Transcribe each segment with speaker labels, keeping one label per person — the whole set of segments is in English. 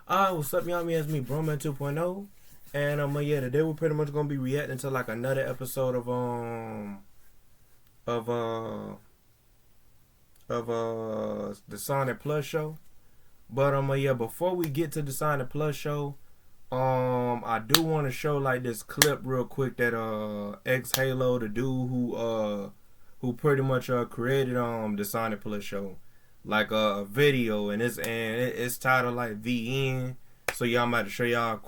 Speaker 1: Alright, what's up, y'all? It's me, Broman 2.0. And yeah, today we're pretty much gonna be reacting to like another episode of uh the Sonic Plus show. But yeah, before we get to the Sonic Plus show, I do want to show like this clip real quick that ex Halo, the dude who pretty much created the Sonic Plus show, like a video, and it's titled like The End. So y'all might show y'all a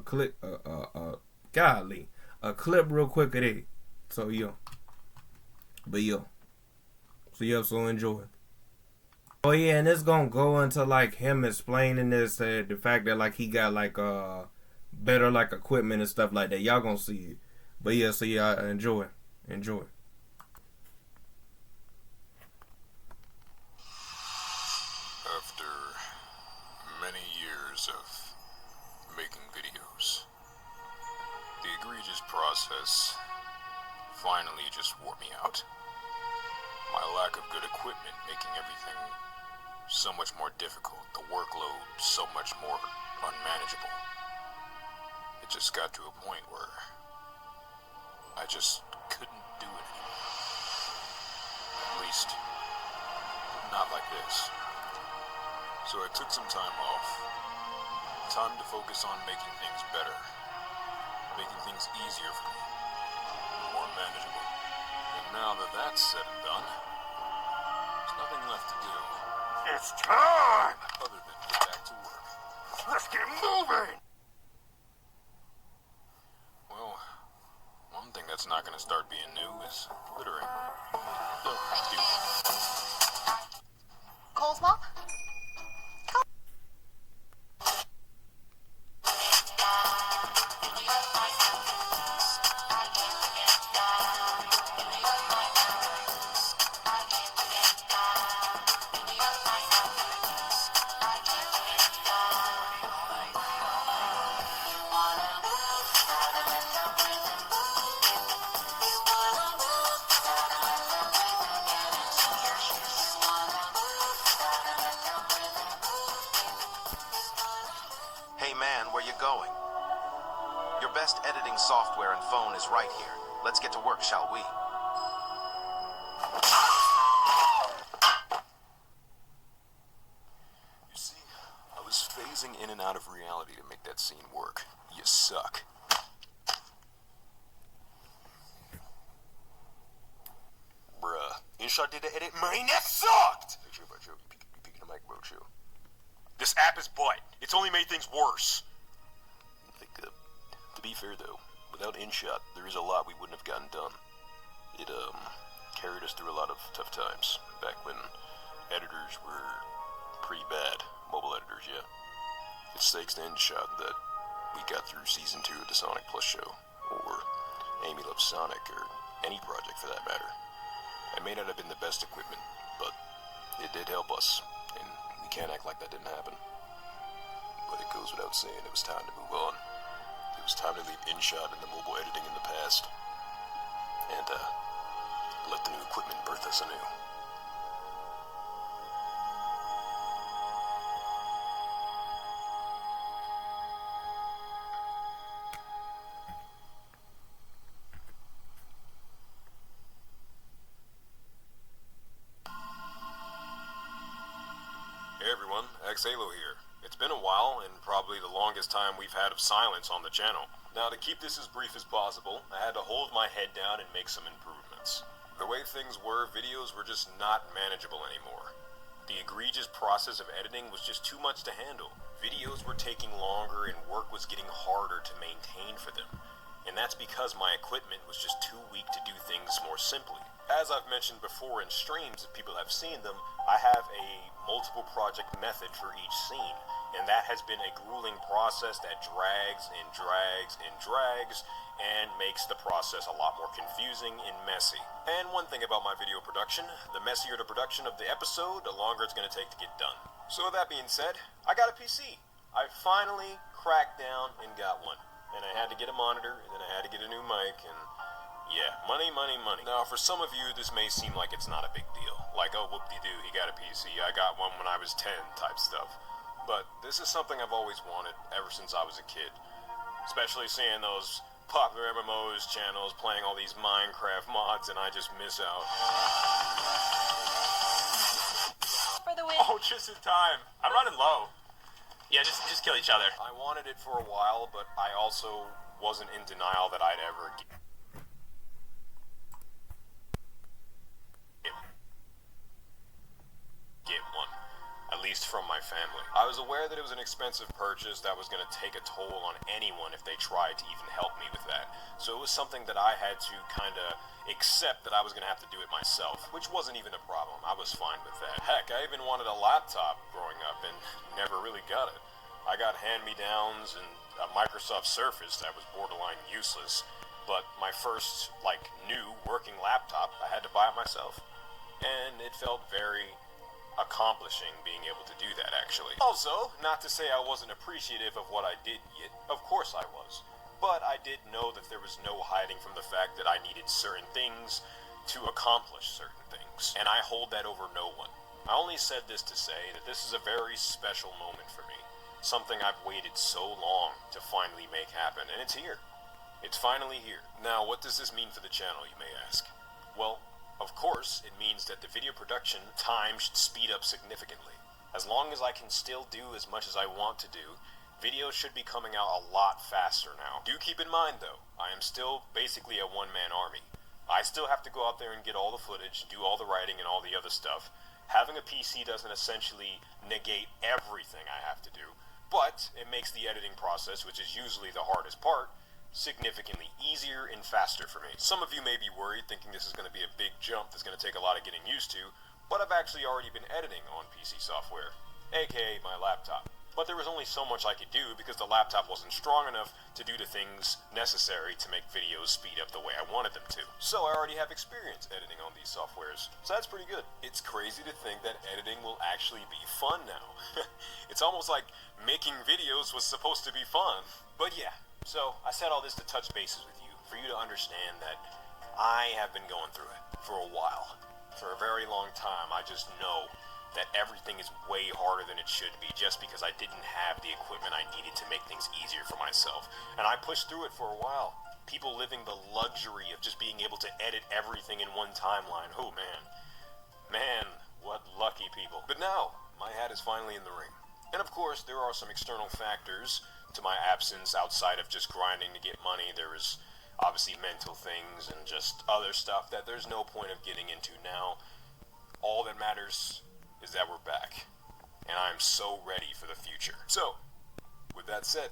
Speaker 1: clip godly a clip real quick of it. So so enjoy. Oh yeah, and it's gonna go into like him explaining this, the fact that like he got like better like equipment and stuff like that. Y'all gonna see it. But yeah, so yeah, enjoy.
Speaker 2: After many years of making videos, the egregious process finally just wore me out. My lack of good equipment making everything so much more difficult, the workload so much more unmanageable. It just got to a point where I just couldn't do it anymore. At least, not like this. So I took some time off. Time to focus on making things better. Making things easier for me. More manageable. And now that that's said and done, there's nothing left to do.
Speaker 3: It's time!
Speaker 2: Other than get back to work.
Speaker 3: Let's get moving!
Speaker 2: Well, one thing that's not going to start being new is littering. No,
Speaker 4: Cole's mom?
Speaker 5: Hey man, where you going? Your best editing software and phone is right here. Let's get to work, shall we?
Speaker 2: You see, I was phasing in and out of reality to make that scene work. You suck. Bruh. InShot did the edit, mine, that sucked! Hey, chill, you peeking the mic, bro, chill. This app is butt. It's only made things worse. Like, to be fair though, without InShot, there is a lot we wouldn't have gotten done. It, carried us through a lot of tough times, back when editors were pretty bad. Mobile editors, yeah. It's thanks to InShot that we got through season 2 of the Sonic Plus show, or Amy Loves Sonic, or any project for that matter. I may not have been the best equipment, but it did help us, and we can't act like that didn't happen. But it goes without saying, it was time to move on. It was time to leave InShot and the mobile editing in the past, and let the new equipment birth us anew. Hey everyone, Halo here. It's been a while, and probably the longest time we've had of silence on the channel. Now, to keep this as brief as possible, I had to hold my head down and make some improvements. The way things were, videos were just not manageable anymore. The egregious process of editing was just too much to handle. Videos were taking longer and work was getting harder to maintain for them. And that's because my equipment was just too weak to do things more simply. As I've mentioned before in streams, if people have seen them, I have a multiple project method for each scene, and that has been a grueling process that drags and drags and drags and makes the process a lot more confusing and messy. And one thing about my video production, the messier the production of the episode, the longer it's going to take to get done. So with that being said, I got a PC. I finally cracked down and got one. And I had to get a monitor, and then I had to get a new mic, and yeah, money. Now, for some of you, this may seem like it's not a big deal. Like, oh, whoop-de-doo, he got a PC, I got one when I was 10 type stuff. But this is something I've always wanted ever since I was a kid. Especially seeing those popular MMOs channels playing all these Minecraft mods, and I just miss out.
Speaker 4: For the win.
Speaker 6: Oh, just in time. I'm running low. Yeah, just kill each other.
Speaker 2: I wanted it for a while, but I also wasn't in denial that I'd ever get one. At least from my family. I was aware that it was an expensive purchase that was going to take a toll on anyone if they tried to even help me with that. So it was something that I had to kind of accept that I was going to have to do it myself, which wasn't even a problem. I was fine with that. Heck, I even wanted a laptop growing up and never really got it. I got hand-me-downs and a Microsoft Surface that was borderline useless, but my first, new working laptop, I had to buy it myself. And it felt very accomplishing being able to do that, actually. Also, not to say I wasn't appreciative of what I did yet. Of course I was. But I did know that there was no hiding from the fact that I needed certain things to accomplish certain things. And I hold that over no one. I only said this to say that this is a very special moment for me. Something I've waited so long to finally make happen, and it's here. It's finally here. Now, what does this mean for the channel, you may ask? Well, of course, it means that the video production time should speed up significantly. As long as I can still do as much as I want to do, videos should be coming out a lot faster now. Do keep in mind, though, I am still basically a one-man army. I still have to go out there and get all the footage, do all the writing and all the other stuff. Having a PC doesn't essentially negate everything I have to do, but it makes the editing process, which is usually the hardest part, significantly easier and faster for me. Some of you may be worried, thinking this is going to be a big jump that's going to take a lot of getting used to, but I've actually already been editing on PC software, aka my laptop. But there was only so much I could do because the laptop wasn't strong enough to do the things necessary to make videos speed up the way I wanted them to. So I already have experience editing on these softwares, so that's pretty good. It's crazy to think that editing will actually be fun now. It's almost like making videos was supposed to be fun. But yeah, so I said all this to touch bases with you, for you to understand that I have been going through it for a while. For a very long time, I just know that everything is way harder than it should be just because I didn't have the equipment I needed to make things easier for myself. And I pushed through it for a while. People living the luxury of just being able to edit everything in one timeline. Oh man. Man, what lucky people. But now, my hat is finally in the ring. And of course, there are some external factors to my absence outside of just grinding to get money. There is obviously mental things and just other stuff that there's no point of getting into now. All that matters is that we're back, and I'm so ready for the future. So, with that said,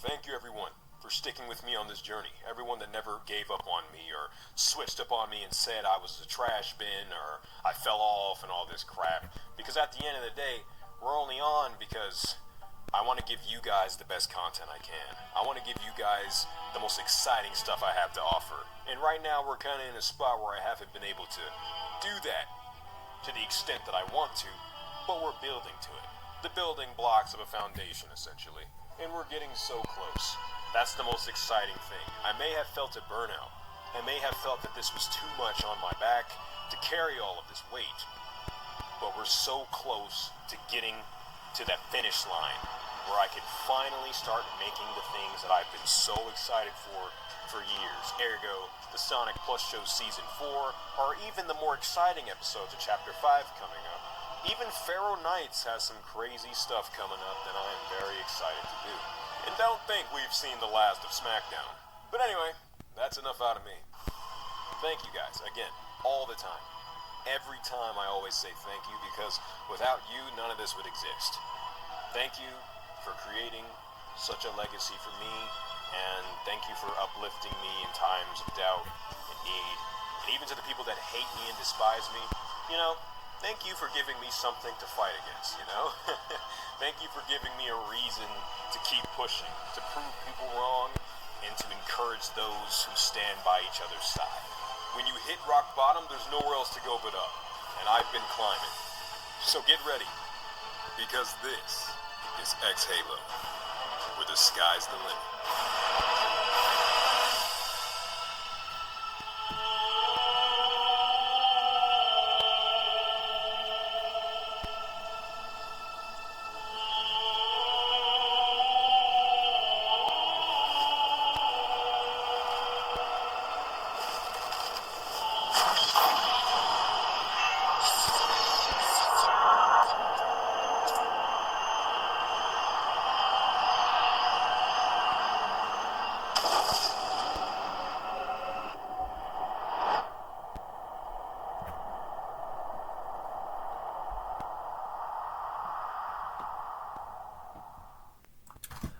Speaker 2: thank you everyone for sticking with me on this journey. Everyone that never gave up on me or switched up on me and said I was a trash bin or I fell off and all this crap. Because at the end of the day, we're only on because I want to give you guys the best content I can. I want to give you guys the most exciting stuff I have to offer. And right now we're kind of in a spot where I haven't been able to do that to the extent that I want to, but we're building to it. The building blocks of a foundation, essentially. And we're getting so close. That's the most exciting thing. I may have felt a burnout. I may have felt that this was too much on my back to carry all of this weight. But we're so close to getting to that finish line where I can finally start making the things that I've been so excited for years. Ergo, the Sonic Plus Show Season 4, or even the more exciting episodes of Chapter 5 coming up. Even Pharaoh Knights has some crazy stuff coming up that I am very excited to do. And don't think we've seen the last of SmackDown. But anyway, that's enough out of me. Thank you guys, again, all the time. Every time I always say thank you because without you, none of this would exist. Thank you for creating such a legacy for me, and thank you for uplifting me in times of doubt and need. And even to the people that hate me and despise me, thank you for giving me something to fight against, Thank you for giving me a reason to keep pushing, to prove people wrong, and to encourage those who stand by each other's side. When you hit rock bottom, there's nowhere else to go but up. And I've been climbing. So get ready, because this is X Halo, where the sky's the limit.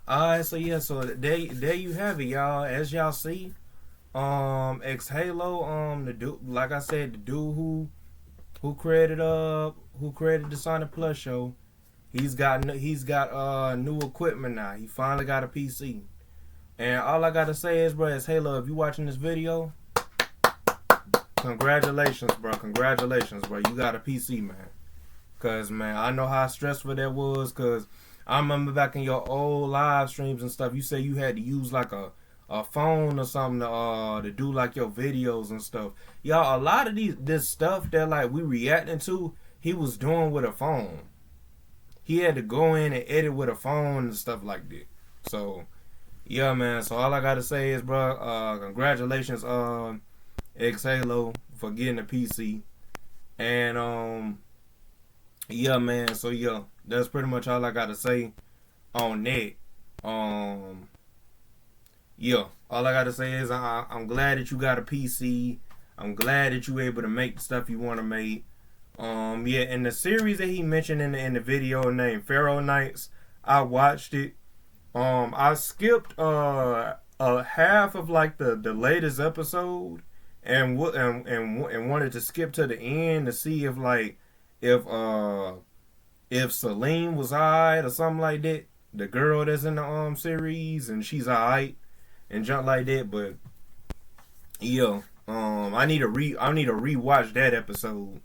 Speaker 1: Alright, so yeah, so there you have it, y'all. As y'all see, X Halo, the dude, like I said, the dude who created the Sonic Plus show, he's got new equipment now. He finally got a PC. And all I gotta say is, bro, is Halo, if you watching this video, congratulations, bro. Congratulations, bro. You got a PC, man. Cause man, I know how stressful that was. Cause I remember back in your old live streams and stuff, you say you had to use like a phone or something to do like your videos and stuff. Y'all, a lot of this stuff that like we reacting to, he was doing with a phone. He had to go in and edit with a phone and stuff like that. So yeah, man. So all I gotta say is, bro, congratulations, X Halo, for getting a PC. And yeah, man. So yeah, that's pretty much all I gotta say on that. Yeah, all I gotta say is I'm glad that you got a PC. I'm glad that you able to make the stuff you want to make. Yeah, and the series that he mentioned in the video named Pharaoh Nights, I watched it. I skipped a half of like the latest episode, and wanted to skip to the end to see if like if Celine was alright or something like that. The girl that's in the series, and she's alright and junk like that. But yeah, I need to rewatch that episode,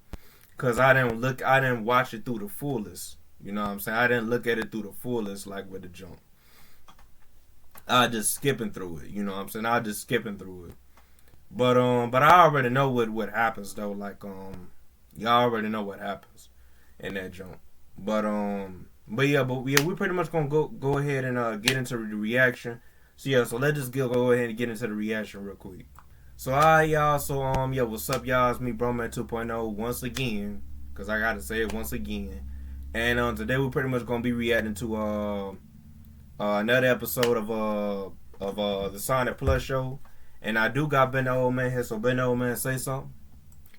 Speaker 1: cause I didn't watch it through the fullest. You know what I'm saying? I didn't look at it through the fullest like with the junk. I just skipping through it. You know what I'm saying? I just skipping through it. But I already know what happens though. Like y'all already know what happens in that junk. But yeah, we pretty much gonna go ahead and get into the reaction. So yeah, so let's just go ahead and get into the reaction real quick. So alright, y'all. So yeah, what's up, y'all? It's me, Broman 2.0, once again, cause I gotta say it once again. And today we're pretty much gonna be reacting to another episode of the Sonic Plus show. And I do got Ben the Old Man here, so Ben the Old Man, say something.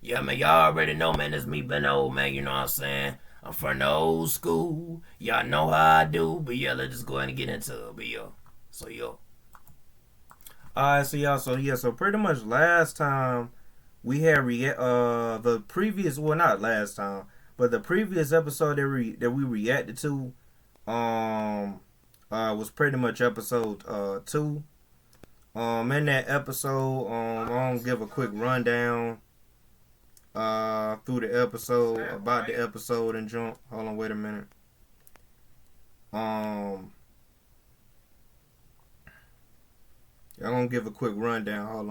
Speaker 1: Yeah, man, y'all already know, man, it's me, Ben the Old Man, you know what I'm saying? I'm from the old school. Y'all know how I do. But yeah, let's just go ahead and get into it. But yo. So yo. Alright, so y'all, so pretty much last time we had the previous, well, not last time, but the previous episode that we reacted to was pretty much episode 2. In that episode, I'm gonna give a quick rundown through the episode, about the episode and jump. Hold on, wait a minute. I'm gonna give a quick rundown. Hold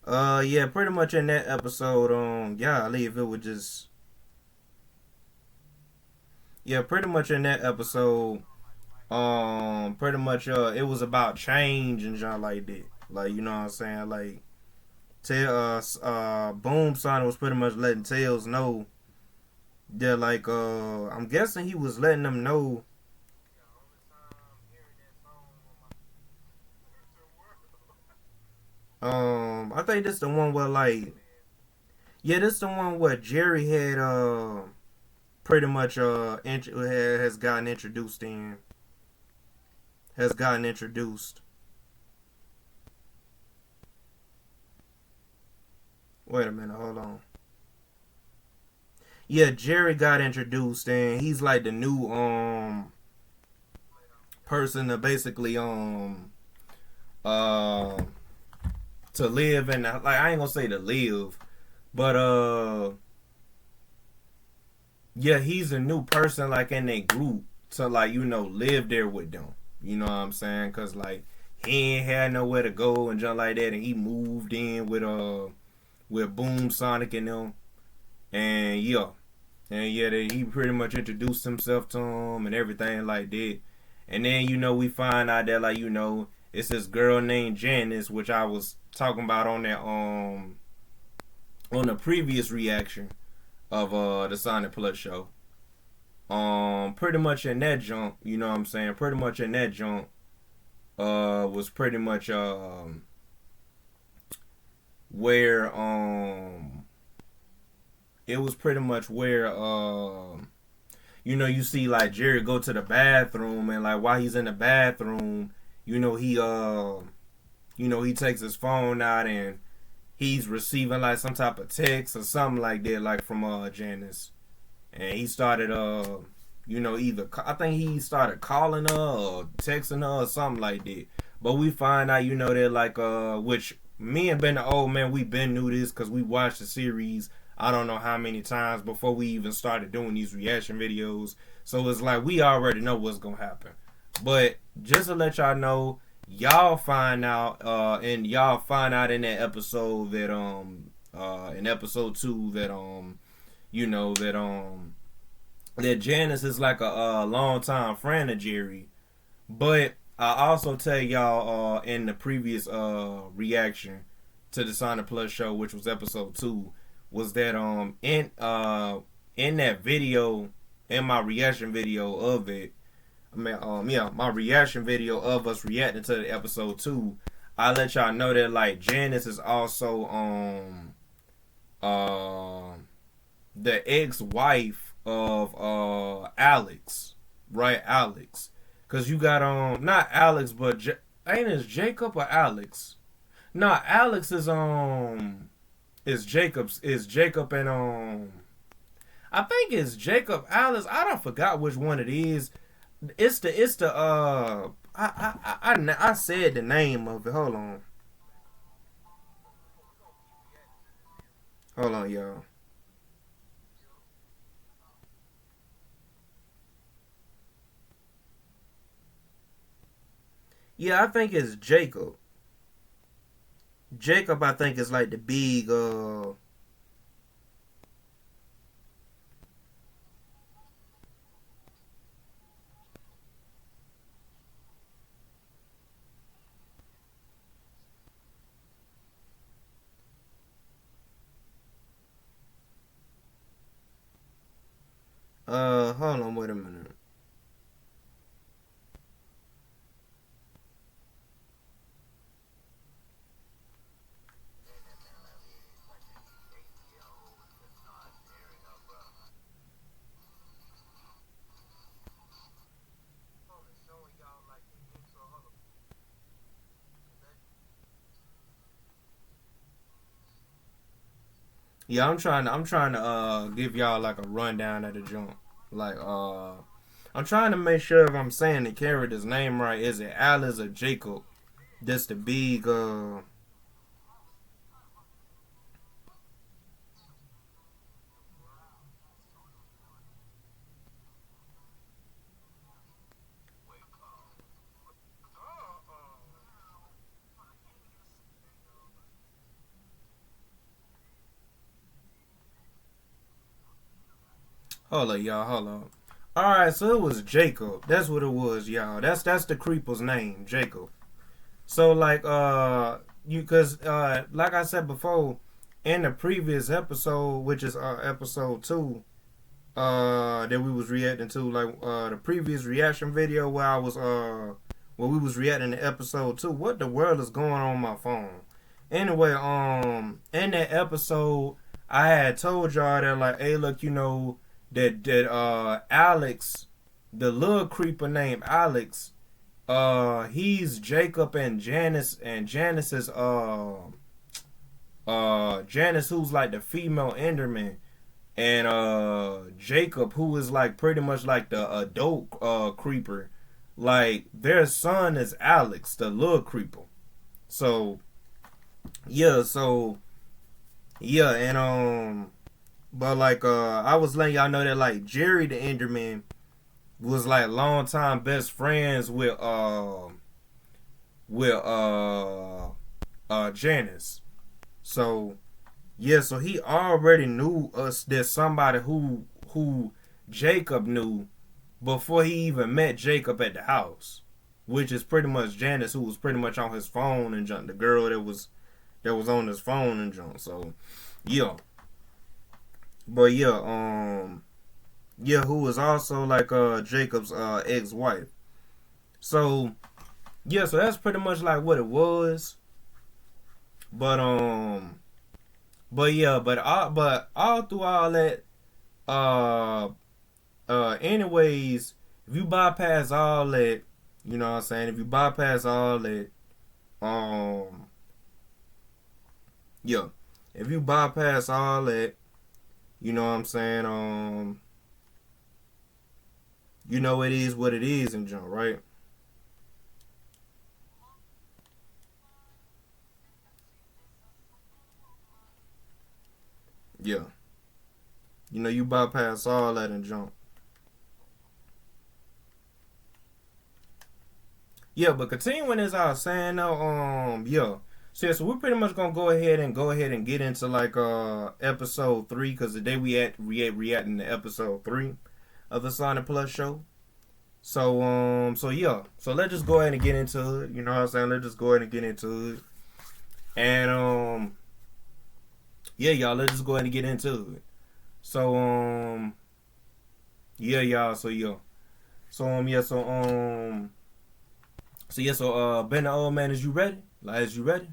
Speaker 1: on. Yeah, pretty much in that episode, yeah, I leave it with just. Yeah, pretty much in that episode, pretty much it was about change and junk like that. Like, you know what I'm saying? Like, Boom Sonic was pretty much letting Tails know that, like, I'm guessing he was letting them know. I think this the one where, like, yeah, this the one where Jerry had pretty much has gotten introduced in. Has gotten introduced. Wait a minute, hold on. Yeah, Jerry got introduced, and he's like the new person to basically to live in the, like, I ain't gonna say to live, but yeah, he's a new person like in their group to, like, you know, live there with them. You know what I'm saying? Cause like he ain't had nowhere to go and junk like that, and he moved in with Boom Sonic and them, and yeah, he pretty much introduced himself to him and everything like that. And then, you know, we find out that, like, you know, it's this girl named Janice, which I was talking about on that on the previous reaction of the Sonic Plus show. Pretty much in that junk, you know what I'm saying? Pretty much in that junk, was pretty much where it was pretty much where you know, you see like Jerry go to the bathroom, and like while he's in the bathroom, you know, he takes his phone out and he's receiving like some type of text or something like that, like from Janice, and he started you know, I think he started calling her or texting her or something like that. But we find out, you know, that like which me and Ben the old man, we been knew this because we watched the series I don't know how many times before we even started doing these reaction videos. So it's like we already know what's gonna happen. But just to let y'all know, y'all find out in that episode that in episode 2 that you know that Janice is like a longtime friend of Jerry. But I also tell y'all in the previous reaction to the Sonic Plus show, which was episode 2, was that in that video, in my reaction video of it, my reaction video of us reacting to the episode 2, I let y'all know that like Janice is also the ex-wife of Alex, right? Alex, cause you got not Alex, but ain't it Jacob or Alex? Nah, Alex is Jacob and I think it's Jacob Alice. I don't forgot which one it is. It's the I said the name of it. Hold on, y'all. Yeah, I think it's Jacob. Jacob, I think, is like the big hold on, wait a minute. Yeah, I'm trying to give y'all like a rundown of the joint. Like I'm trying to make sure if I'm saying the character's name right. Is it Alice or Jacob? That's the big hold up, y'all, hold up. Alright, so it was Jacob. That's what it was, y'all. That's the creeper's name, Jacob. So like cause like I said before, in the previous episode, which is episode 2, that we was reacting to, like the previous reaction video where I was where we was reacting to episode 2. What the world is going on my phone? Anyway, in that episode I had told y'all that like, hey look, you know, that Alex, the little creeper named Alex, he's Jacob and Janice, and Janice's Janice, who's like the female Enderman, and Jacob, who is like pretty much like the adult creeper. Like their son is Alex, the little creeper. So yeah, and but like I was letting y'all know that like Jerry the Enderman was like longtime best friends with Janice. So yeah, so he already knew us. There's somebody who Jacob knew before he even met Jacob at the house, which is pretty much Janice, who was pretty much on his phone and junk. The girl that was on his phone and junk. So yeah, but yeah, who was also like Jacob's ex-wife. So yeah, so that's pretty much like what it was. But but all through all that, anyways, if you bypass all that, you know what I'm saying? If you bypass all that, yeah. If you bypass all that, you know what I'm saying? You know it is what it is in junk, right? Yeah. You know you bypass all that and jump. Yeah, but continuing as I was saying though, yeah. So we're pretty much gonna go ahead and get into like episode 3, because today we reacting to episode 3 of the Sonic Plus show. So yeah. So let's just go ahead and get into it. You know what I'm saying? Let's just go ahead and get into it. And yeah, y'all, let's just go ahead and get into it. So yeah, y'all, so yeah. So Ben the old man, is you ready? Like, is you ready?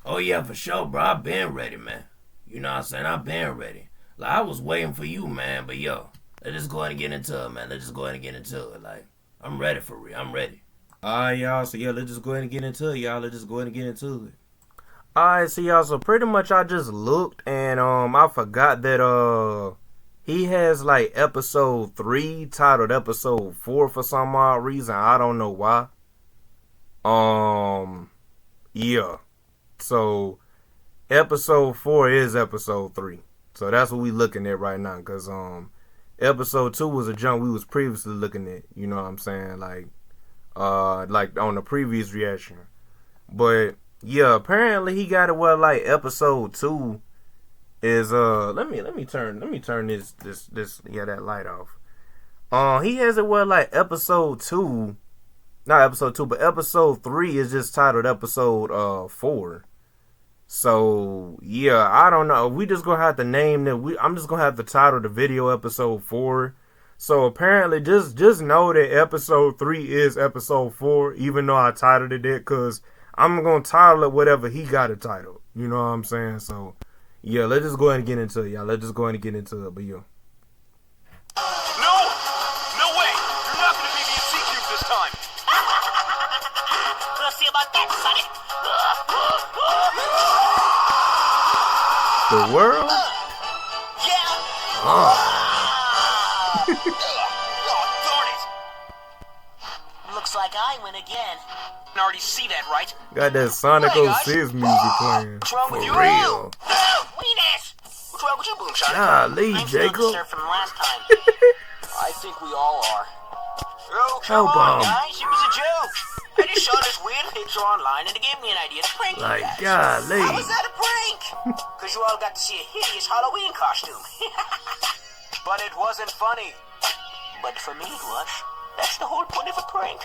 Speaker 7: Oh yeah, for sure, bro. I been ready, man. You know what I'm saying? I been ready. Like, I was waiting for you, man. But yo, let's just go ahead and get into it, man. Let's just go ahead and get into it. Like, I'm ready for real. I'm ready.
Speaker 1: Alright, y'all. So yeah, let's just go ahead and get into it, y'all. Let's just go ahead and get into it. Alright, so y'all, so pretty much I just looked and I forgot that he has like episode 3 titled episode 4 for some odd reason. I don't know why. Yeah. So episode 4 is episode 3. So that's what we looking at right now. Cause episode 2 was a jump we was previously looking at. You know what I'm saying? Like on the previous reaction. But yeah, apparently he got it where like episode 2 is let me turn this that light off. He has it where like episode 2, not episode 2, but episode 3 is just titled episode 4. So yeah, I don't know. We just gonna have to name that. I'm just gonna have to title the video episode 4. So apparently, just know that episode 3 is episode 4, even though I titled it that, cause I'm gonna title it whatever he got it titled. You know what I'm saying? So yeah, let's just go ahead and get into it, y'all. Let's just go ahead and get into it. But yeah.
Speaker 3: No way! You're not gonna beat me in C-Cube this time!
Speaker 4: We'll see about that, Sonic.
Speaker 1: The world?
Speaker 4: Yeah.
Speaker 3: Oh, darn it!
Speaker 4: Looks like I win again.
Speaker 3: You can already see that, right?
Speaker 1: Got that Sonic
Speaker 3: Hey, guys.
Speaker 1: 06 music playing.
Speaker 3: What's wrong with
Speaker 7: For
Speaker 3: you?
Speaker 7: real.
Speaker 4: Weenus.
Speaker 3: What's wrong with you, Boomshot?
Speaker 7: Golly,
Speaker 4: I'm still
Speaker 7: Jacob.
Speaker 4: surfing last time.
Speaker 3: I think we all are. Oh,
Speaker 7: Help
Speaker 3: come on,
Speaker 7: him.
Speaker 3: guys. It was a joke. I just saw this weird picture online and it gave me an idea to prank
Speaker 7: Like,
Speaker 3: you guys.
Speaker 7: golly.
Speaker 3: How was that a prank? Because you all got to see a hideous Halloween costume. But it wasn't funny. But for me, it was. That's the whole point of a prank.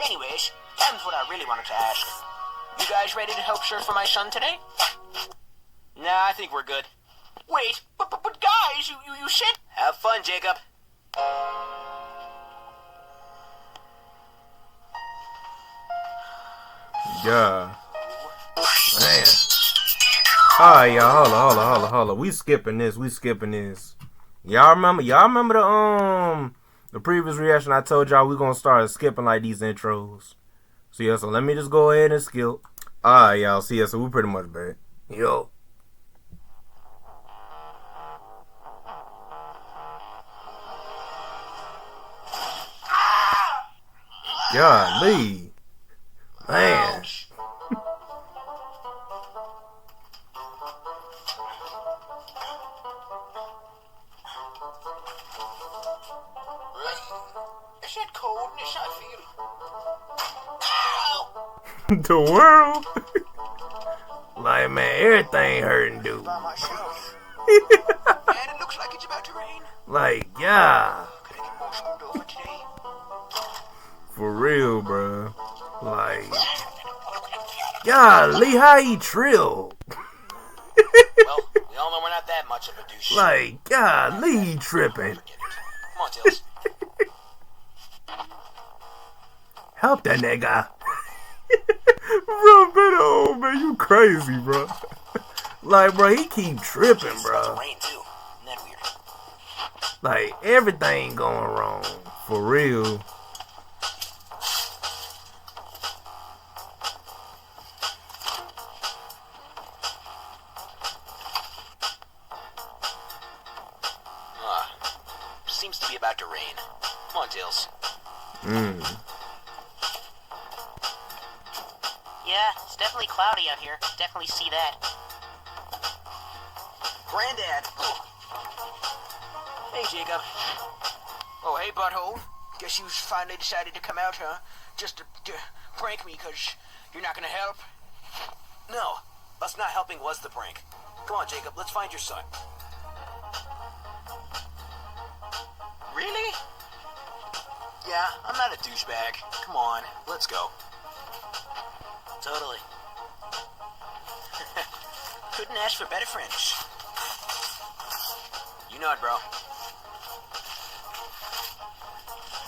Speaker 3: Anyways, here's what I really wanted to ask. You guys ready to help surf for my son today? Nah, I think we're good. Wait, but guys, you said... Have fun, Jacob.
Speaker 1: Yeah.
Speaker 7: Man.
Speaker 1: Alright, y'all, hold on. We skipping this. Y'all remember the previous reaction I told y'all we gonna start skipping like these intros. So yeah, so let me just go ahead and skip. Alright, y'all, see ya, so we pretty much back.
Speaker 7: Yo.
Speaker 1: Golly.
Speaker 7: Man.
Speaker 3: Is that coldness I feel? Ow!
Speaker 1: The world?
Speaker 7: Like, man, everything hurting, dude.
Speaker 3: By myself. And it looks like it's about to rain.
Speaker 7: Like, yeah.
Speaker 3: Can I get more screwed over today?
Speaker 1: For real, bro.
Speaker 7: Like, golly, how he trill?
Speaker 3: Well, we all know we're not that much of a douche.
Speaker 7: Like, golly, he tripping.
Speaker 3: Come on, Tails.
Speaker 7: Help that nigga.
Speaker 1: Bro, better, man, you crazy, bro.
Speaker 7: Like, bro, he keep tripping,
Speaker 3: It's about
Speaker 7: bro.
Speaker 3: to rain, too.
Speaker 7: Like, everything going wrong.
Speaker 1: For real.
Speaker 3: Seems to be about to rain. Come on, Dills.
Speaker 4: Yeah, it's definitely cloudy out here. Definitely see that.
Speaker 3: Granddad. Hey, Jacob. Oh, hey, butthole. Guess you finally decided to come out, huh? Just to prank me, because you're not going to help? No. Us not helping was the prank. Come on, Jacob. Let's find your son. Really? Yeah, I'm not a douchebag. Come on, let's go.
Speaker 4: Totally.
Speaker 3: Couldn't ask for better friends. You know it, bro.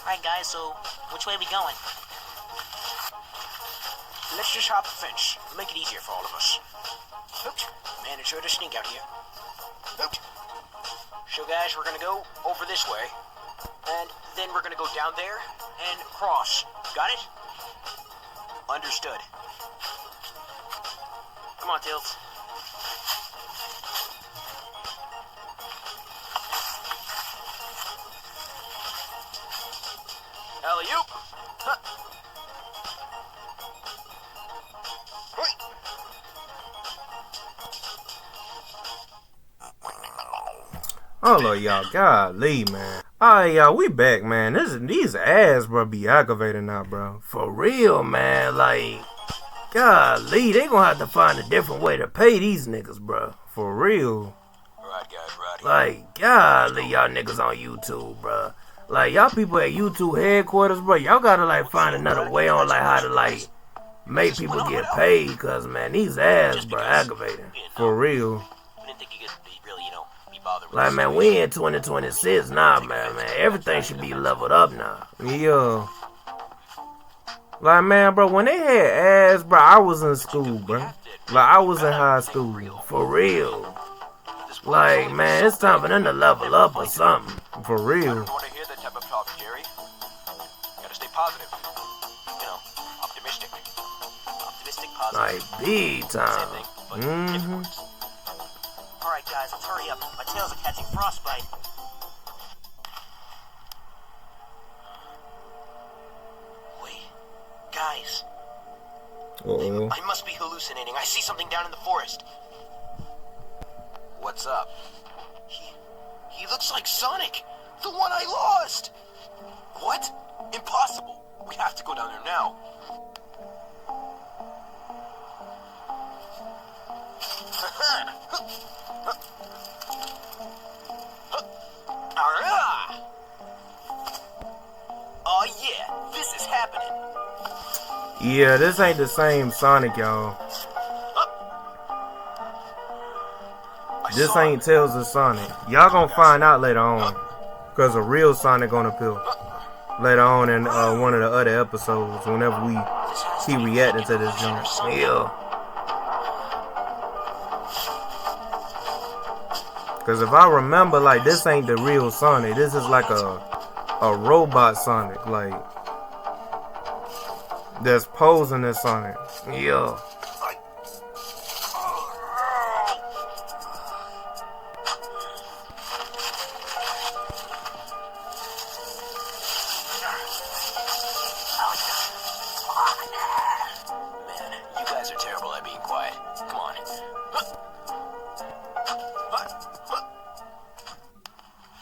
Speaker 4: Alright, guys, so which way are we going?
Speaker 3: Let's just hop the fence. Make it easier for all of us. Oops. Man, it's sure to sneak out here. Oops. So, guys, we're gonna go over this way. And then we're gonna go down there and cross. Got it? Understood.
Speaker 4: Come on, Tills.
Speaker 3: Alley-oop! Huh. Hoi.
Speaker 1: Hold on, y'all. Golly, man. Alright, y'all, we back, man. These ads, bro, be aggravating now, bro.
Speaker 7: For real, man. Like, golly, they gonna have to find a different way to pay these niggas, bro.
Speaker 1: For real.
Speaker 3: Right, guys, right.
Speaker 7: Like, golly, y'all niggas on YouTube, bro. Like, y'all people at YouTube headquarters, bro, y'all gotta, like, find another way on, like, how to, like, make people get paid. Because, man, these ads, bro, aggravating.
Speaker 1: For real.
Speaker 3: I didn't think you could really, be bothered with
Speaker 7: Like,
Speaker 3: this.
Speaker 7: man, we in 2026 now, man. Everything should be leveled up now.
Speaker 1: Yeah. Like, man, bro, when they had ads, bro, I was in school, bro. Like, I was in high school.
Speaker 7: For real. Like, man, it's time for them to level up or something.
Speaker 1: For real.
Speaker 3: I want to hear that type of talk, Jerry. Gotta stay positive. Optimistic. Optimistic, positive.
Speaker 7: Like, big
Speaker 3: Same
Speaker 7: time.
Speaker 3: thing, but different words.
Speaker 4: Alright, guys, let's hurry up. My tails are catching frostbite.
Speaker 3: Wait, guys.
Speaker 1: Uh-oh.
Speaker 3: I must be hallucinating. I see something down in the forest. What's up? He looks like Sonic, the one I lost. What? Impossible. We have to go down there now. Oh yeah, this is happening.
Speaker 1: Yeah, this ain't the same Sonic, y'all. This ain't Tails of Sonic. Y'all gonna find out later on. Because a real Sonic gonna appear. Later on in one of the other episodes. Whenever we see reacting to this jump.
Speaker 7: Yeah.
Speaker 1: Because if I remember, like, this ain't the real Sonic. This is like a robot Sonic. Like, that's posing as Sonic.
Speaker 7: Yeah.
Speaker 3: Man, you guys are terrible at being quiet. Come on.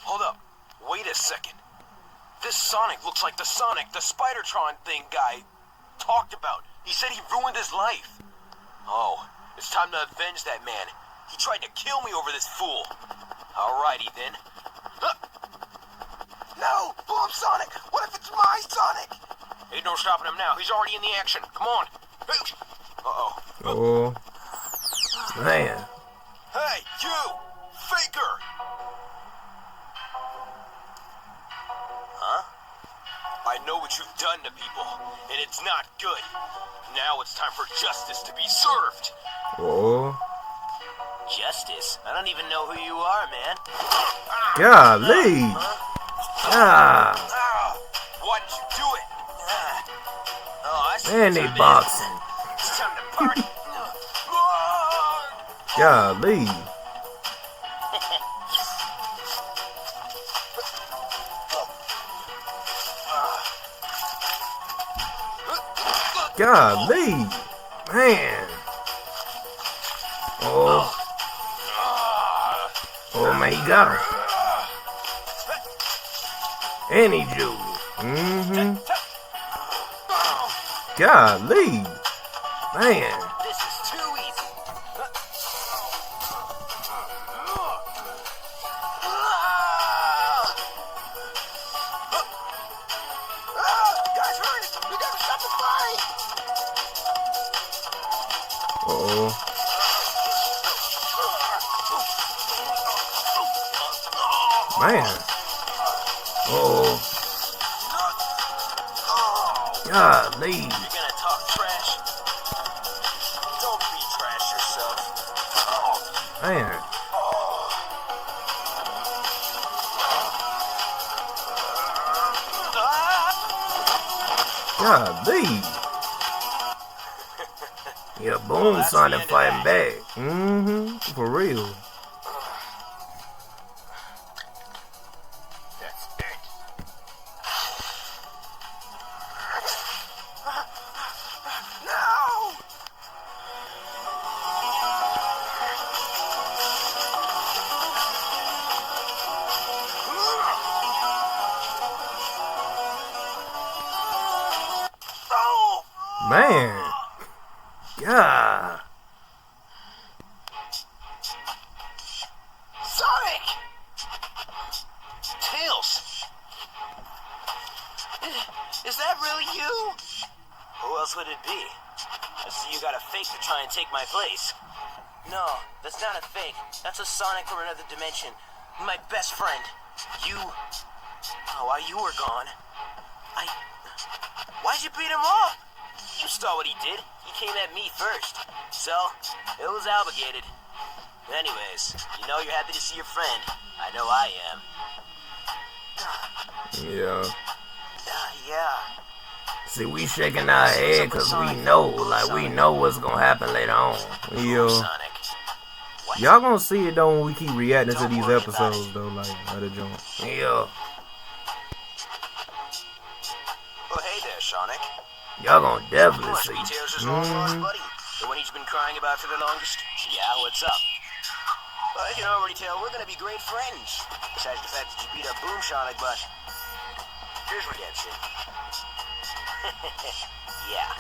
Speaker 3: Hold up. Wait a second. This Sonic looks like the Sonic the Spider-Tron thing guy talked about. He said he ruined his life. Oh, it's time to avenge that man. He tried to kill me over this fool. Alrighty then. No! Boom Sonic! What if it's my Sonic? Ain't no stopping him now. He's already in the action. Come on. Uh-oh.
Speaker 1: Oh.
Speaker 7: Man.
Speaker 3: Hey, you! Faker! Huh? I know what you've done to people, and it's not good. Now it's time for justice to be served.
Speaker 1: Oh.
Speaker 3: Justice? I don't even know who you are, man.
Speaker 1: Golly. Ah.
Speaker 3: Why'd you do it? Oh, I see.
Speaker 7: Man, they boxing.
Speaker 3: It's time to party.
Speaker 1: Golly. Golly. Man.
Speaker 7: Oh. Oh, man, he got him. And he drew.
Speaker 1: Mm-hmm. Golly. Man.
Speaker 3: This is too easy. Guys, hurry! We gotta stop the fight!
Speaker 1: Uh-oh. Man.
Speaker 7: Oh. Golly.
Speaker 3: You're gonna talk trash? Don't be trash yourself.
Speaker 1: Man. Golly.
Speaker 7: Yeah, Boom
Speaker 3: that's
Speaker 7: started
Speaker 3: the end of
Speaker 7: fighting back.
Speaker 1: Mm-hmm. For real.
Speaker 3: That's it. No! Oh!
Speaker 1: Man. God.
Speaker 3: Sonic! Tails! Is that really you? Who else would it be? I see you got a fake to try and take my place. No, that's not a fake. That's a Sonic from another dimension. My best friend. You... Oh, while you were gone, Why'd you beat him up? You saw what he did. He came at me first. So, it was obligated. Anyways, you know you're happy to see your friend. I know I am.
Speaker 1: Yeah.
Speaker 3: Yeah.
Speaker 7: See, we shaking our head because we know what's gonna happen later on.
Speaker 1: Yeah.
Speaker 3: Sonic. What?
Speaker 1: Y'all gonna see it though when we keep reacting to these episodes though, like other junk.
Speaker 7: Yeah.
Speaker 3: Oh, hey there, Sonic.
Speaker 7: Y'all gonna definitely
Speaker 3: Must
Speaker 7: see.
Speaker 3: be Tails' long-lost buddy. The one he's been crying about for the longest? Yeah, what's up? Well, I can already tell we're gonna be great friends. Besides the fact that you beat up Boom Sonic, but... Here's redemption. Yeah.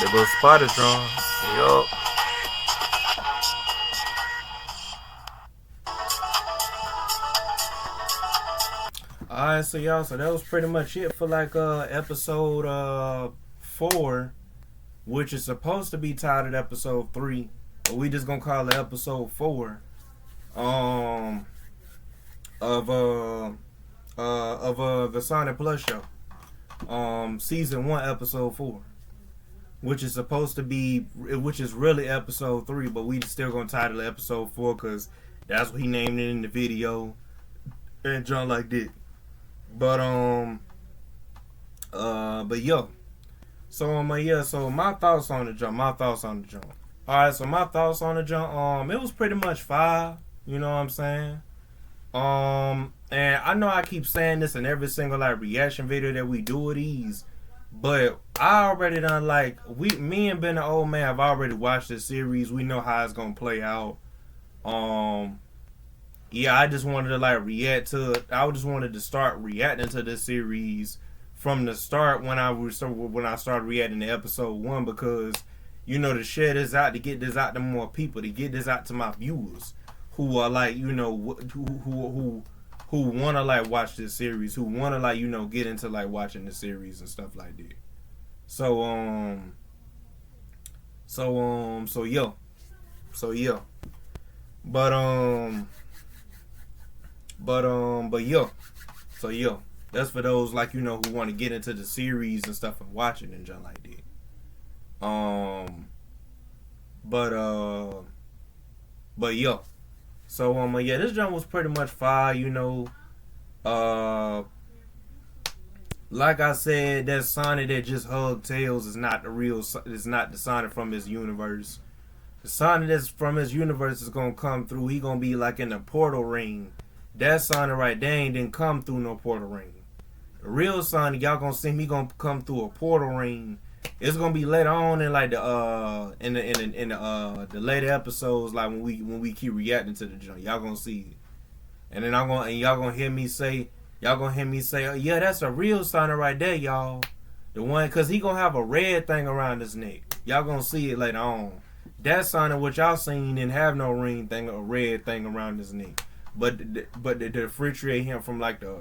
Speaker 1: There goes Spider-Tron.
Speaker 7: Yup.
Speaker 1: Alright, so y'all, so that was pretty much it for like episode 4, which is supposed to be titled episode 3, but we just gonna call it episode 4 of the Sonic Plush show. Season 1, episode 4. Which is supposed to be, which is really episode 3, but we still gonna title it episode 4 because that's what he named it in the video and John like that. But yo, so so my thoughts on the jump. Alright, so my thoughts on the jump. It was pretty much fire. You know what I'm saying? And I know I keep saying this in every single like reaction video that we do of these. But I already done like me and Ben the Old Man have already watched this series. We know how it's gonna play out. Yeah, I just wanted to like react to it. I just wanted to start reacting to this series from the start when I started reacting to episode 1 because you know to share this out, to get this out to more people, to get this out to my viewers who are like who want to like watch this series, who want to like get into like watching the series and stuff like that. So yo. But yo. That's for those like, you know, who want to get into the series and stuff and watch it and junk like that. But yeah. So yeah, this junk was pretty much fire, you know. Like I said, that Sonic that just hugged Tails is not the Sonic from his universe. The Sonic that's from his universe is gonna come through. He gonna be like in the portal ring. That Sonic right there ain't didn't come through no portal ring. The real Sonic, y'all gonna see me gonna come through a portal ring. It's gonna be later on in like the the later episodes, like when we keep reacting to the junk. Y'all gonna see it. And then y'all gonna hear me say, oh, yeah, that's a real Sonic right there, y'all. The one, cause he gonna have a red thing around his neck. Y'all gonna see it later on. That Sonic, what y'all seen, didn't have no ring thing, a red thing around his neck. But to differentiate him from like the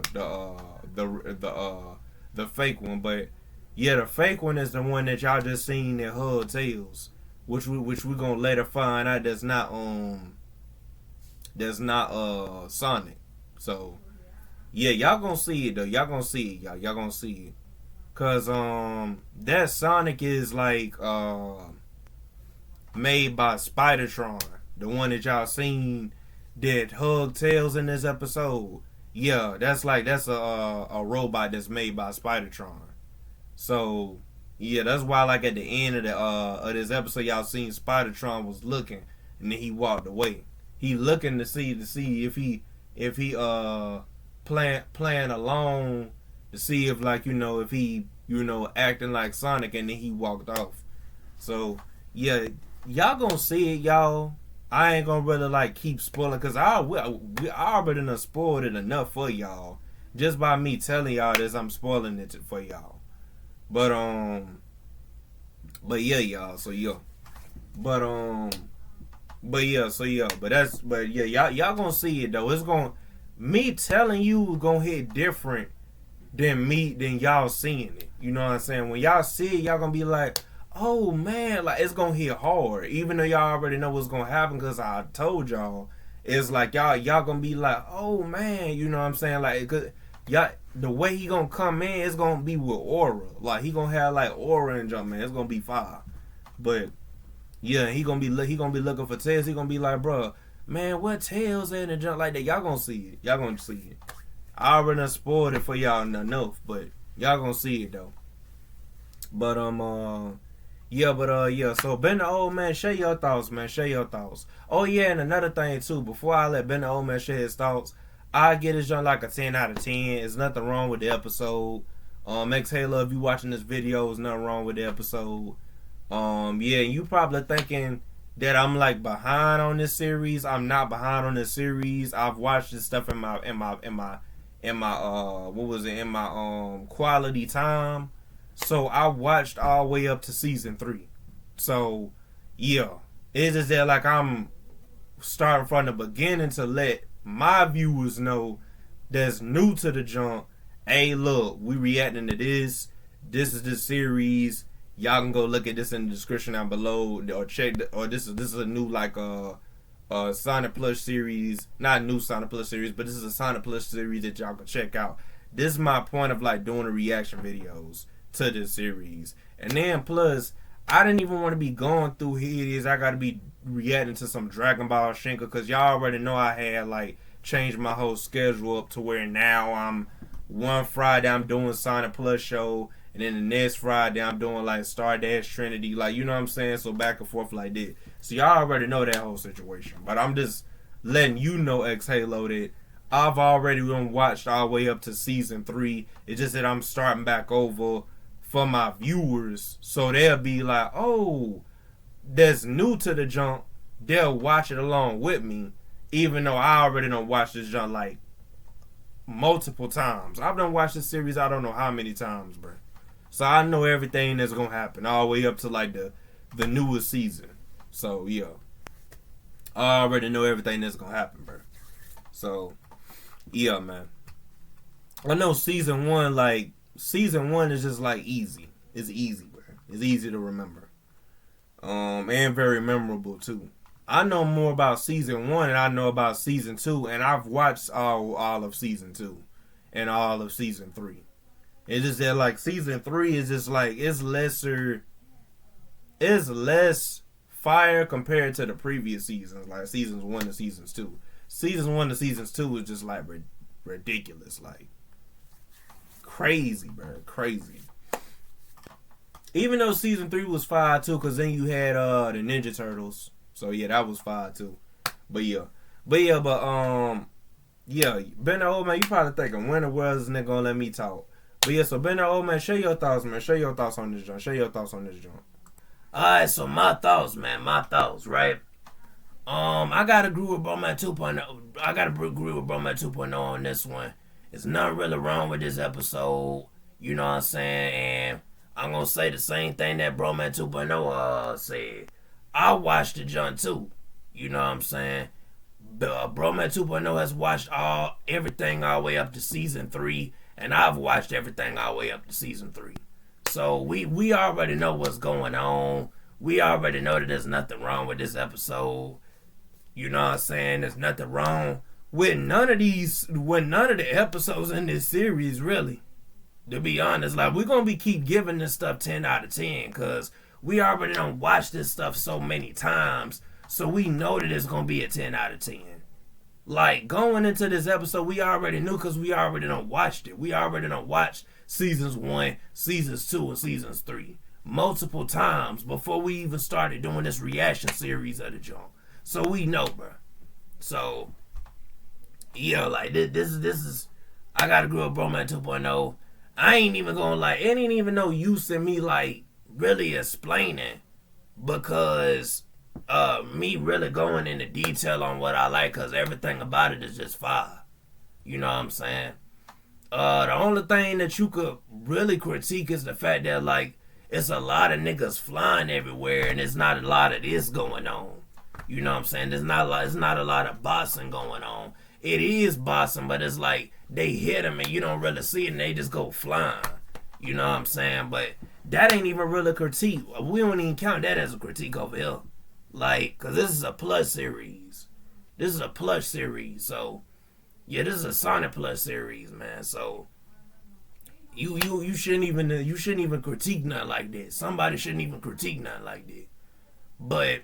Speaker 1: fake one. But yeah, the fake one is the one that y'all just seen that hug Tails, which we gonna later find out that's not Sonic. So yeah, y'all gonna see it though. Y'all gonna see it, y'all gonna see it. Cause that Sonic is like made by Spidertron, the one that y'all seen that hug Tails in this episode. Yeah, that's a robot that's made by Spidertron. So yeah, that's why like at the end of this episode, y'all seen Spidertron was looking, and then he walked away. He looking to see if he playing along to see if like if he acting like Sonic, and then he walked off. So yeah, y'all gonna see it, y'all. I ain't gonna really like keep spoiling, cause I already done spoiled it enough for y'all. Just by me telling y'all this, I'm spoiling it for y'all. But yeah, y'all. So yeah, but yeah, y'all gonna see it though. It's gonna, me telling you gonna hit different than y'all seeing it. You know what I'm saying? When y'all see it, y'all gonna be like, oh man, like it's gonna hit hard, even though y'all already know what's gonna happen, cause I told y'all. It's like y'all gonna be like, oh man, you know what I'm saying? Like, cause y'all, the way he gonna come in, it's gonna be with aura. Like he gonna have like aura and jump, man. It's gonna be fire. But yeah, he gonna be looking for Tails. He gonna be like, bro, man, what Tails in and jump like that? Y'all gonna see it. Y'all gonna see it. I already done spoiled it for y'all enough, but y'all gonna see it though. But yeah, so Ben the Old Man, share your thoughts, man. Share your thoughts. Oh yeah, and another thing too, before I let Ben the Old Man share his thoughts, I get this joint like a 10 out of 10. There's nothing wrong with the episode. X Halo, if you watching this video, there's nothing wrong with the episode. Yeah, you probably thinking that I'm like behind on this series. I'm not behind on this series. I've watched this stuff in my quality time. So I watched all the way up to season 3. So yeah, it's just that like I'm starting from the beginning to let my viewers know that's new to the junk. Hey, look, we reacting to this. This is the series. Y'all can go look at this in the description down below, or check. Or this is a new like Sonic Plush series. Not a new Sonic Plush series, but this is a Sonic Plush series that y'all can check out. This is my point of like doing the reaction videos to this series. And then plus, I didn't even want to be going through here it is. I got to be reacting to some Dragon Ball Shinka, because y'all already know I had like changed my whole schedule up to where now I'm one Friday I'm doing Sonic Plus show, and then the next Friday I'm doing like Stardust Trinity, like, you know what I'm saying? So back and forth like that. So y'all already know that whole situation. But I'm just letting you know, X Halo, that I've already watched all the way up to season 3. It's just that I'm starting back over for my viewers, so they'll be like, oh, that's new to the junk. They'll watch it along with me, even though I already done watched this junk like multiple times. I've done watched this series I don't know how many times, bro. So I know everything that's gonna happen all the way up to like the newest season. So yeah, I already know everything that's gonna happen, bro. So yeah, man. I know season 1 is just like easy. It's easy, bro. It's easy to remember. And very memorable too. I know more about season 1 than I know about season 2, and I've watched all of season 2. in all of season 3. It's just that like season 3 is just like it's less fire compared to the previous seasons, like seasons 1 to seasons 2. Seasons 1 to seasons 2 is just like ridiculous, like crazy, bro, crazy. Even though season 3 was fire too, cause then you had the Ninja Turtles, so yeah, that was fire too. But yeah, Ben the Old Man, you probably thinking when the world is nigga gonna let me talk? But yeah, so Ben the Old Man, share your thoughts, man. Share your thoughts on this joint.
Speaker 7: Alright, so my thoughts, right? I gotta agree with Broman 2.0. I gotta agree with Broman 2.0 on this one. There's nothing really wrong with this episode. You know what I'm saying? And I'm gonna say the same thing that Broman 2.0 said. I watched the joint too. You know what I'm saying? Broman 2.0 has watched everything all the way up to season 3, and I've watched everything all the way up to season 3. So we already know what's going on. We already know that there's nothing wrong with this episode. You know what I'm saying? There's nothing wrong with none of the episodes in this series, really. To be honest, like we're gonna keep giving this stuff 10 out of 10 because we already don't watch this stuff so many times, so we know that it's gonna be a 10 out of 10. Like going into this episode, we already knew because we already done watched it. We already done watched seasons 1, seasons 2, and seasons 3 multiple times before we even started doing this reaction series of the joint. So we know, bro. So yeah, like this is I gotta agree with Broman 2.0. I ain't even gonna like it ain't even no use in me like really explaining because me really going into detail on what I like because everything about it is just fire. You know what I'm saying? The only thing that you could really critique is the fact that like it's a lot of niggas flying everywhere and it's not a lot of this going on. You know what I'm saying? It's not a lot of bossing going on. It is bossing, but it's like they hit them and you don't really see it and they just go flying. You know what I'm saying? But that ain't even really a critique. We don't even count that as a critique over here. Like, cause this is a Plush series. This is a Plush series. So, yeah, this is a Sonic Plush series, man. So, you shouldn't even critique nothing like that. Somebody shouldn't even critique nothing like that. But,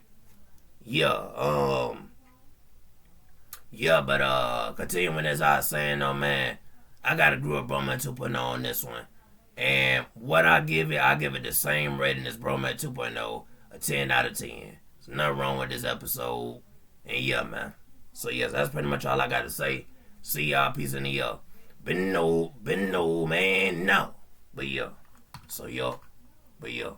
Speaker 7: continuing as I was saying, man, I gotta agree with Broman 2.0 on this one. And what I give it the same rating as Broman 2.0, a 10 out of 10. There's nothing wrong with this episode. And yeah, man. So yes, that's pretty much all I gotta say. See y'all, peace in the year. Been no, man, no. But yeah. So yo. But yo.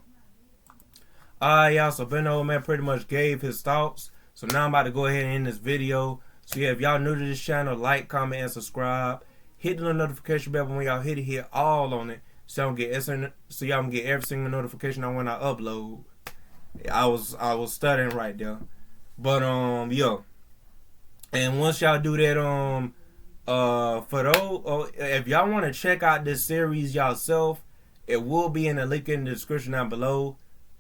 Speaker 1: Alright, y'all, so Ben the Old Man pretty much gave his thoughts. So now I'm about to go ahead and end this video. So yeah, if y'all new to this channel, like, comment, and subscribe. Hit the notification bell when y'all hit all on it. So y'all can get every single notification on when I upload. I was stuttering right there. But yo. And once y'all do that, for those if y'all want to check out this series yourself, it will be in the link in the description down below.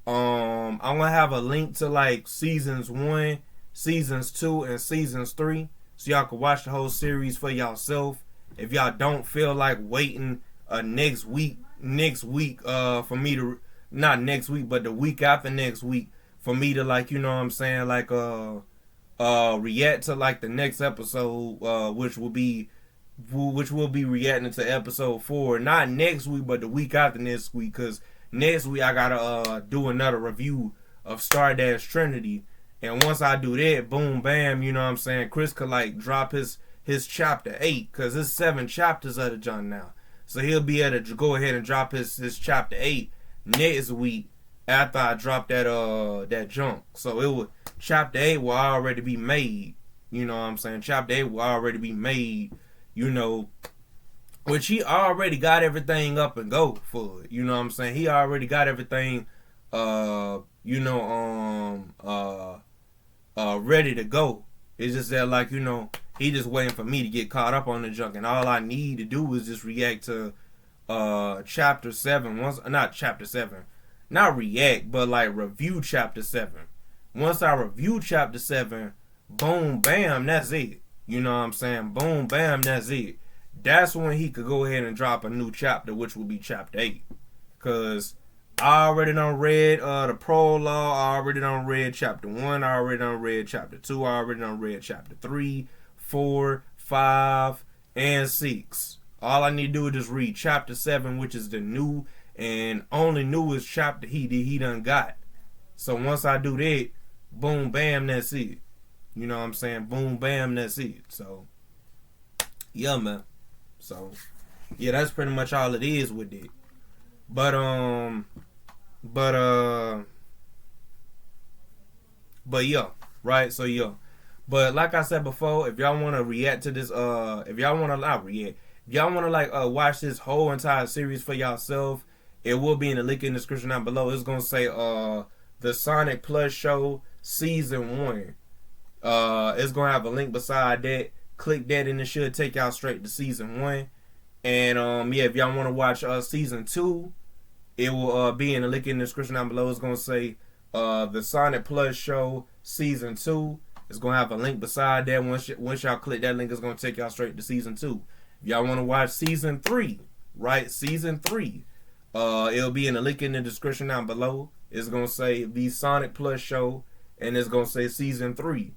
Speaker 1: I'm gonna have a link to like seasons 1, seasons 2, and seasons 3, so y'all can watch the whole series for yourself. If y'all don't feel like waiting next week for me to, not next week, but the week after next week for me to, like, you know what I'm saying, like react to like the next episode, which will be reacting to episode 4, not next week but the week after next week, because next week I gotta do another review of Stardust Trinity, and once I do that, boom bam, you know what I'm saying, Chris could like drop his chapter 8, because there's 7 chapters of the junk now, so he'll be able to go ahead and drop his chapter 8 next week after I drop that junk. So chapter 8 will already be made, you know what I'm saying, chapter 8 will already be made, you know, which he already got everything up and go for it, you know what I'm saying, he already got everything ready to go. It's just that, like, you know, he just waiting for me to get caught up on the junk, and all I need to do is just react to chapter 7. Not react, but like review chapter 7. Once I review chapter 7, boom bam, that's it. You know what I'm saying? Boom bam, that's it. that's when he could go ahead and drop a new chapter, which will be chapter 8. Cause I already done read the prologue, I already done read chapter 1, I already done read chapter 2, I already done read chapter 3, 4, 5, and 6. All I need to do is just read chapter 7, which is the new and only newest chapter he done got. So once I do that, boom, bam, that's it. You know what I'm saying? Boom, bam, that's it. So, yeah, man. So, yeah, that's pretty much all it is with it. But yeah, right? So, yeah. But like I said before, if y'all want to react to this, if y'all want to not react, if y'all want to like watch this whole entire series for yourself, it will be in the link in the description down below. It's gonna say the Sonic Plush Show Season 1. It's gonna have a link beside that. Click that and it should take y'all straight to Season 1. And yeah, if y'all want to watch Season 2, it will be in the link in the description down below. It's gonna say the Sonic Plush Show Season 2. It's gonna have a link beside that. Once y'all click that link, it's gonna take y'all straight to Season 2. If y'all want to watch Season 3, right? Season 3. It'll be in the link in the description down below. It's gonna say the Sonic Plush Show, and it's gonna say Season 3.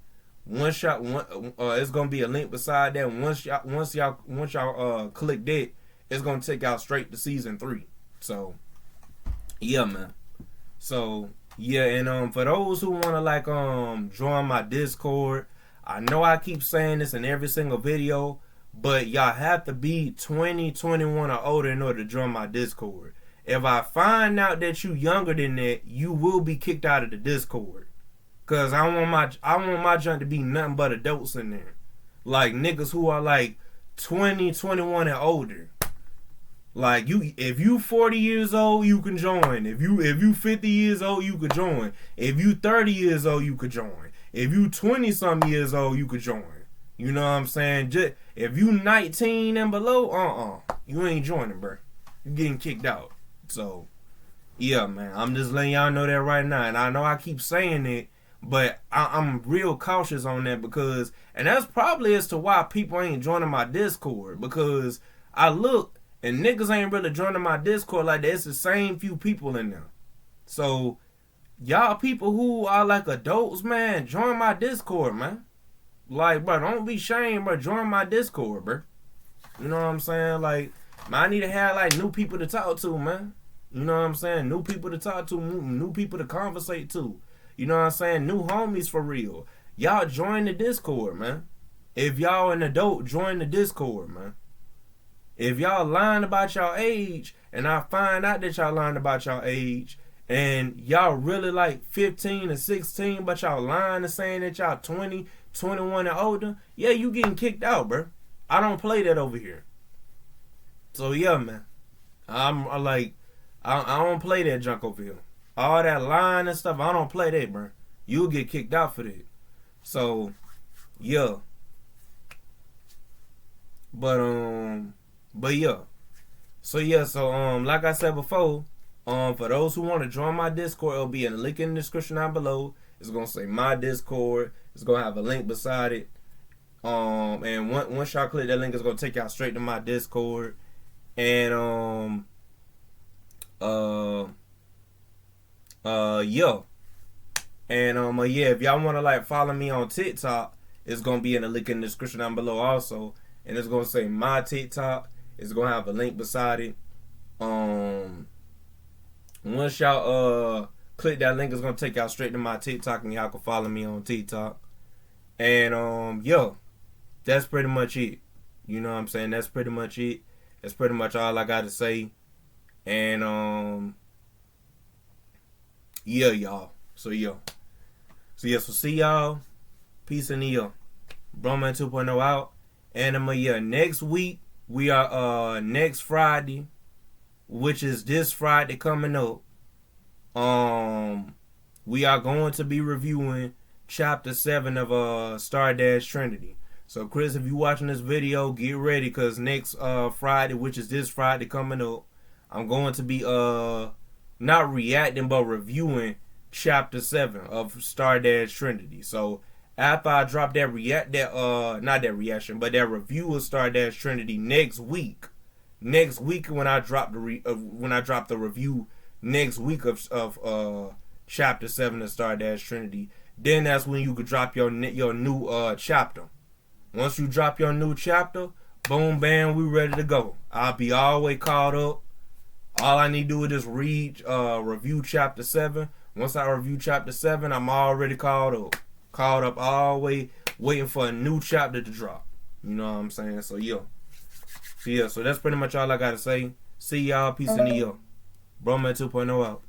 Speaker 1: It's gonna be a link beside that. Once y'all click that, it's gonna take y'all straight to Season 3. So, yeah, man. So, yeah, and for those who wanna like join my Discord, I know I keep saying this in every single video, but y'all have to be 20, 21 or older in order to join my Discord. If I find out that you younger than that, you will be kicked out of the Discord. Cause I want my junk to be nothing but adults in there. Like niggas who are like 20, 21 and older. Like if you 40 years old, you can join. If you 50 years old, you could join. If you 30 years old, you could join. If you 20 some years old, you could join. You know what I'm saying? Just, if you 19 and below, you ain't joining, bro. You getting kicked out. So, yeah, man. I'm just letting y'all know that right now. And I know I keep saying it, but I'm real cautious on that because, and that's probably as to why people ain't joining my Discord. Because I look, and niggas ain't really joining my Discord like that. It's the same few people in there. So, y'all people who are like adults, man, join my Discord, man. Like, bro, don't be ashamed, bro. Join my Discord, bro. You know what I'm saying? Like, man, I need to have, like, new people to talk to, man. You know what I'm saying? New people to talk to, new people to conversate to. You know what I'm saying? New homies for real. Y'all join the Discord, man. If y'all an adult, join the Discord, man. If y'all lying about y'all age, and I find out that y'all lying about y'all age, and y'all really like 15 or 16, but y'all lying and saying that y'all 20, 21 and older, yeah, you getting kicked out, bro. I don't play that over here. So yeah, man. I don't play that junk over here. All that lying and stuff, I don't play that, bro. You'll get kicked out for that. So, yeah. But yeah. So yeah, like I said before, for those who want to join my Discord, it'll be in the link in the description down below. It's gonna say my Discord. It's gonna have a link beside it. And once y'all click that link, it's gonna take y'all straight to my Discord. And yeah. And yeah, if y'all wanna like follow me on TikTok, it's gonna be in the link in the description down below also. And it's gonna say my TikTok. It's gonna have a link beside it. Once y'all click that link, it's gonna take y'all straight to my TikTok, and y'all can follow me on TikTok. And yo, that's pretty much it. You know what I'm saying? That's pretty much it. That's pretty much all I gotta say. And yeah, y'all. So so see y'all. Peace and Broman 2.0 out. And next week we are next Friday, which is this Friday coming up. We are going to be reviewing chapter 7 of Stardust Trinity. So Chris, if you watching this video, get ready, because next Friday, which is this Friday coming up, I'm going to be not reacting but reviewing chapter 7 of Stardust Trinity. So after I drop that not that reaction, but that review of Star Dash Trinity next week. Next week when I drop the review next week of chapter 7 of Star Dash Trinity, then that's when you could drop your new chapter. Once you drop your new chapter, boom, bam, we ready to go. I'll be all the way caught up. All I need to do is just review chapter 7. Once I review chapter 7, I'm already caught up. Caught up all the way, waiting for a new chapter to drop. You know what I'm saying? So, so that's pretty much all I got to say. See y'all. Peace in the yo. Broman 2.0 out.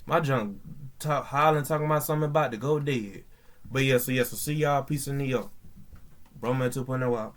Speaker 1: My junk hollering, talking about something about to go dead. But so see y'all. Peace in the yo. Broman 2.0 out.